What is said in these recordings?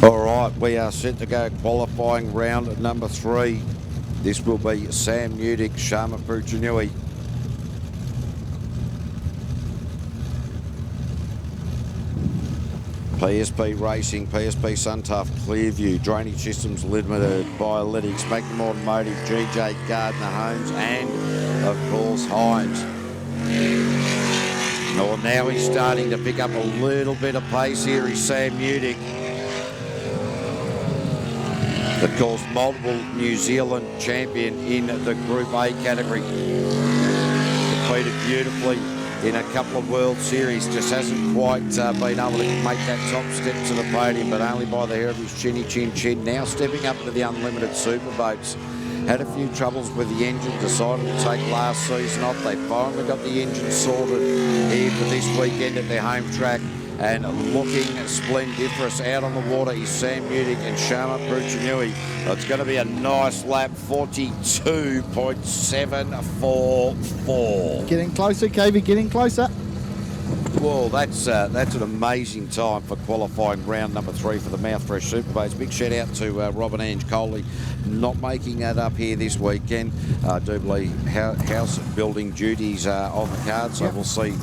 All right, we are set to go qualifying round number 3. This will be Sam Newdick, Sharma Puchinui. PSP Racing, PSP Suntough, Clearview, Drainage Systems Limited, Biolytics, Magnum Automotive, GJ Gardner Homes, and of course Hines. Well, now he's starting to pick up a little bit of pace here. He's Sam Newdick. Of course, multiple New Zealand champion in the Group A category. Competed beautifully in a couple of World Series, just hasn't quite been able to make that top step to the podium, but only by the hair of his chinny chin. Now stepping up to the unlimited super boats. Had a few troubles with the engine, decided to take last season off. They finally got the engine sorted here for this weekend at their home track. And looking splendiferous out on the water is Sam Newdick and Sharma Puchinui. It's going to be a nice lap, 42.744. Getting closer, KV, getting closer. Well, that's an amazing time for qualifying round number 3 for the Mouthfresh Super Boats. Big shout out to Rob and Ange Coley, not making that up here this weekend. I do believe house building duties are on the card, so we'll see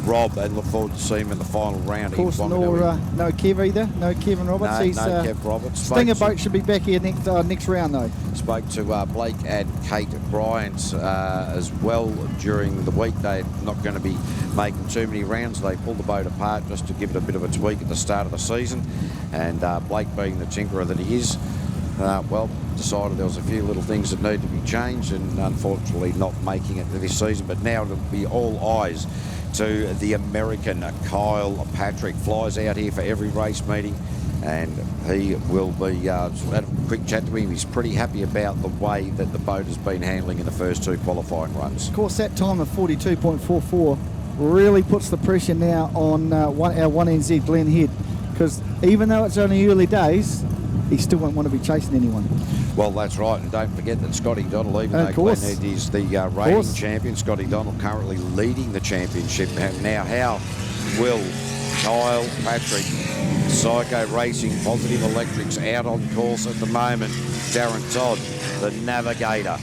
Rob and look forward to seeing him in the final round. Of course, no Kev either, no Kevin Roberts. No Kev Roberts. Stinger Boat should be back here next round though. Spoke to Blake and Kate Bryant as well during the week. They're not going to be making too many rounds. They pulled the boat apart just to give it a bit of a tweak at the start of the season. And Blake, being the tinkerer that he is, decided there was a few little things that need to be changed, and unfortunately not making it to this season. But now it'll be all eyes to the American Kyle Patrick. Flies out here for every race meeting, and he will be had a quick chat to him. He's pretty happy about the way that the boat has been handling in the first 2 qualifying runs. Of course, that time of 42.44 really puts the pressure now on our 1NZ Glen Head, because even though it's only early days, he still won't want to be chasing anyone. Well, that's right, and don't forget that Scotty Donald, even though Glen Head is the reigning champion, Scotty Donald currently leading the championship. Now, how will Kyle Patrick, Psycho Racing, Positive Electrics out on course at the moment? Darren Todd, the navigator.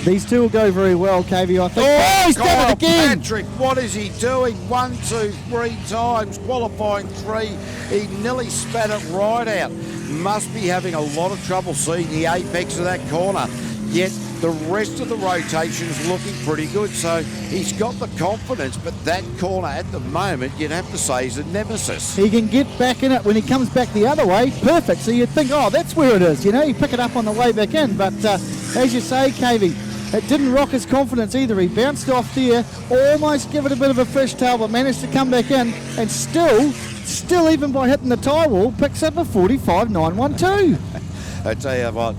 These two will go very well, KV, I think. Oh, he's done it again! Patrick, what is he doing? 1, 2, 3 times, qualifying 3. He nearly spat it right out. Must be having a lot of trouble seeing the apex of that corner. Yet the rest of the rotation's looking pretty good. So he's got the confidence, but that corner at the moment, you'd have to say, is a nemesis. He can get back in it when he comes back the other way. Perfect. So you'd think, oh, that's where it is. You know, you pick it up on the way back in. But as you say, KV, it didn't rock his confidence either. He bounced off there, almost give it a bit of a fishtail, but managed to come back in, and still even by hitting the tie wall, picks up a 45.912. I tell you what,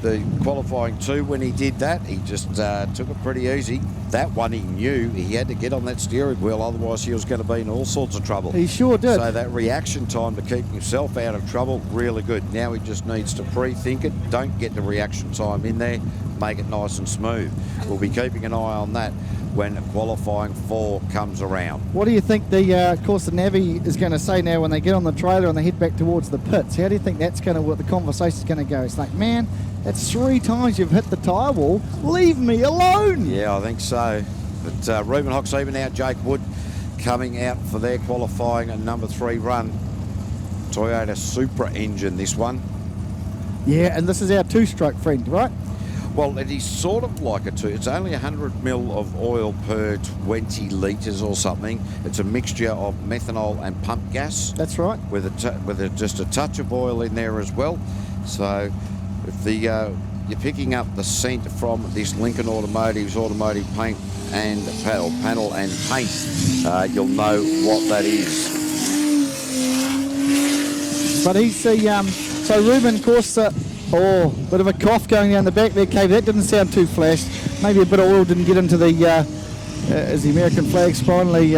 the qualifying 2, when he did that, he just took it pretty easy. That one he knew he had to get on that steering wheel, otherwise he was going to be in all sorts of trouble. He sure did. So that reaction time to keep himself out of trouble, really good. Now he just needs to pre-think it, don't get the reaction time in there, make it nice and smooth. We'll be keeping an eye on that when qualifying 4 comes around. What do you think of course, the Navy is going to say now when they get on the trailer and they head back towards the pits? How do you think that's going to work? The conversation's going to go. It's like, man, that's 3 times you've hit the tyre wall. Leave me alone. Yeah, I think so. But Ruben Hox even out, Jake Wood coming out for their qualifying number 3 run. Toyota Supra engine, this one. Yeah, and this is our 2-stroke friend, right? Well, it is sort of like a 2. It's only 100 mil of oil per 20 litres or something. It's a mixture of methanol and pump gas. That's right. With just a touch of oil in there as well. So if you're picking up the scent from this Lincoln Automotive's automotive paint and panel and paint, you'll know what that is. But he's the so Ruben, of course. Bit of a cough going down the back there, KV. That didn't sound too flash. Maybe a bit of oil didn't get into the, as the American flag's finally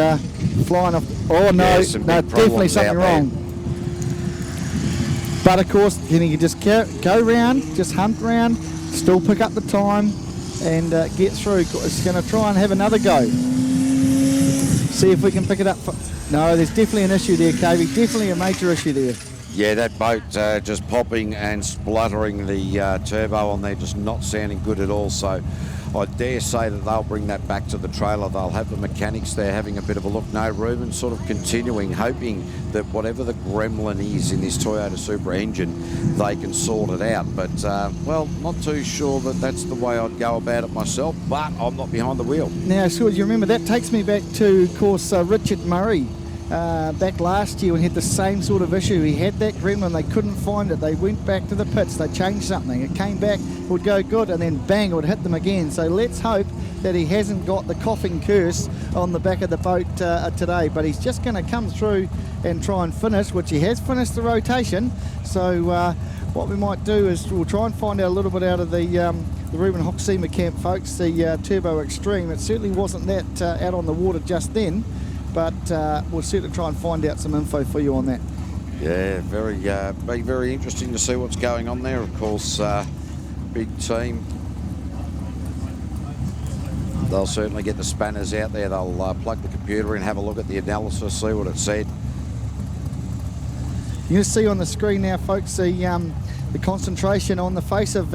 flying off. Oh, no, no, definitely something wrong. But, of course, then you can just go round, just hunt round, still pick up the time and get through. It's going to try and have another go. See if we can pick it up No, there's definitely an issue there, KV. Definitely a major issue there. Yeah, that boat just popping and spluttering, the turbo on there just not sounding good at all. So I dare say that they'll bring that back to the trailer. They'll have the mechanics there having a bit of a look. No, Ruben sort of continuing, hoping that whatever the gremlin is in this Toyota Supra engine, they can sort it out. But, well, not too sure that that's the way I'd go about it myself, but I'm not behind the wheel. Now, Scott, you remember that takes me back to, of course, Richard Murray. Back last year when he had the same sort of issue. He had that gremlin, they couldn't find it. They went back to the pits, they changed something. It came back, it would go good, and then bang, it would hit them again. So let's hope that he hasn't got the coughing curse on the back of the boat today. But he's just going to come through and try and finish, which he has finished the rotation. So what we might do is we'll try and find out a little bit out of the Ruben Hoxima camp, folks, the Turbo Extreme. It certainly wasn't that out on the water just then. But we'll certainly try and find out some info for you on that. Yeah, be very interesting to see what's going on there. Of course, big team. They'll certainly get the spanners out there. They'll plug the computer in, have a look at the analysis, see what it said. You see on the screen now, folks, the concentration on the face of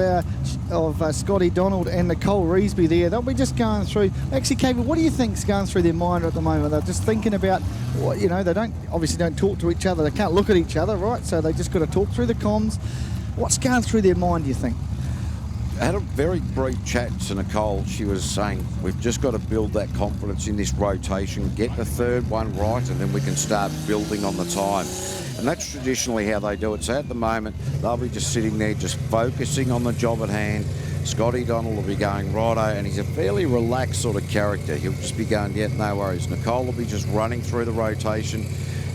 Scotty Donald and Nicole Reesby there. They'll be just going through. Actually, Kevin, what do you think's going through their mind at the moment? They're just thinking about what, you know, they obviously don't talk to each other. They can't look at each other, right? So they just got to talk through the comms. What's going through their mind, do you think? I had a very brief chat to Nicole. She was saying, we've just got to build that confidence in this rotation, get the third one right, and then we can start building on the time. And that's traditionally how they do it. So at the moment, they'll be just sitting there, just focusing on the job at hand. Scotty Donald will be going righto, and he's a fairly relaxed sort of character. He'll just be going, yeah, no worries. Nicole will be just running through the rotation.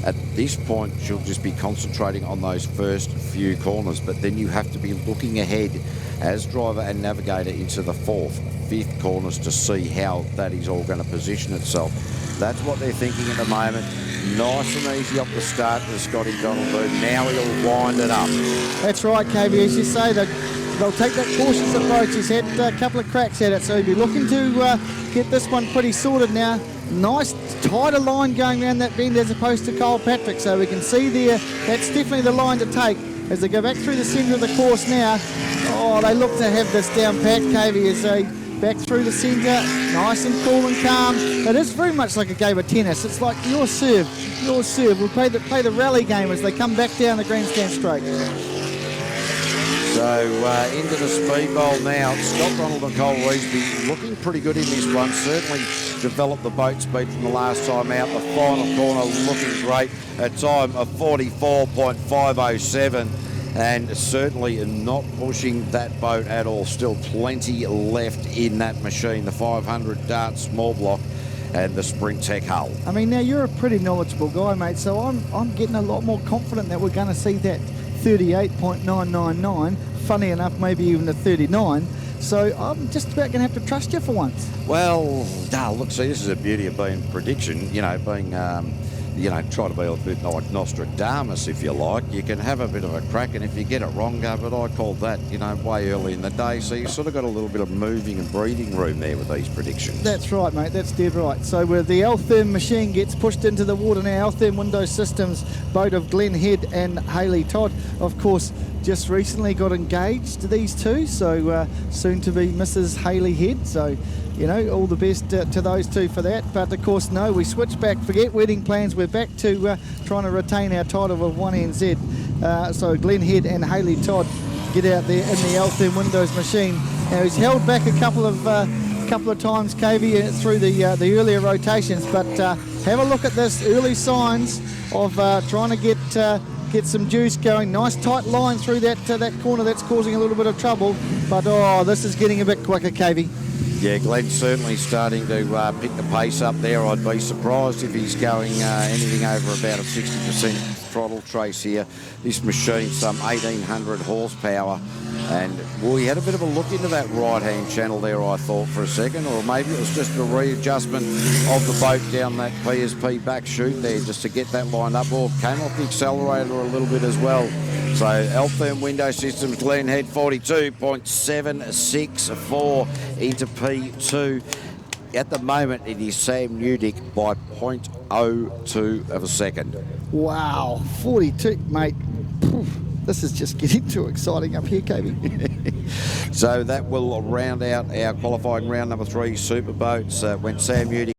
At this point, she'll just be concentrating on those first few corners, but then you have to be looking ahead as driver and navigator into the fourth, fifth corners to see how that is all going to position itself. That's what they're thinking at the moment. Nice and easy off the start to Scotty Donald. Now he'll wind it up. That's right, KB. As you say, they'll take that cautious approach. He's had a couple of cracks at it, so he'll be looking to get this one pretty sorted now. Nice tighter line going around that bend as opposed to Cole Patrick, so we can see there that's definitely the line to take as they go back through the centre of the course now. Oh, they look to have this down pat, KB, as they back through the centre, nice and cool and calm. It is very much like a game of tennis. It's like your serve. We'll play the rally game as they come back down the grandstand straight. So into the speed bowl now. Scott Donald and Cole Reesby looking pretty good in this one. Certainly developed the boat speed from the last time out. The final corner looking great. A time of 44.507. And certainly not pushing that boat at all. Still plenty left in that machine. The 500 Dart small block and the Sprint Tech hull. I mean, now you're a pretty knowledgeable guy, mate, so I'm getting a lot more confident that we're going to see that 38.999. Funny enough, maybe even a 39. So I'm just about going to have to trust you for once. Well, look, see, this is a beauty of being prediction, being... try to be a bit like Nostradamus, if you like. You can have a bit of a crack, and if you get it wrong, but I called that, way early in the day. So you sort of got a little bit of moving and breathing room there with these predictions. That's right, mate. That's dead right. So where the Altherm machine gets pushed into the water now, Altherm Windows Systems boat of Glenn Head and Hayley Todd, of course, just recently got engaged, these two. So soon to be Mrs. Hayley Head. So all the best to those two for that. But of course, no, we switch back. Forget wedding plans. We're back to trying to retain our title of 1NZ. So Glenn Head and Hayley Todd get out there in the Altherm Windows machine. Now he's held back a couple of times, KV, through the earlier rotations. But have a look at this early signs of trying to get some juice going. Nice tight line through that corner that's causing a little bit of trouble. But this is getting a bit quicker, KV. Yeah, Glenn's certainly starting to pick the pace up there. I'd be surprised if he's going anything over about a 60% throttle trace here. This machine, some 1,800 horsepower. And, well, he had a bit of a look into that right-hand channel there, I thought, for a second. Or maybe it was just a readjustment of the boat down that PSP back chute there just to get that lined up. Or came off the accelerator a little bit as well. So Altherm Window Systems, Glen Head 42.764 into P2. At the moment, it is Sam Newdick by 0.02 of a second. Wow, 42, mate. Poof, this is just getting too exciting up here, KB. So that will round out our qualifying round number 3 super boats. When Sam Newdick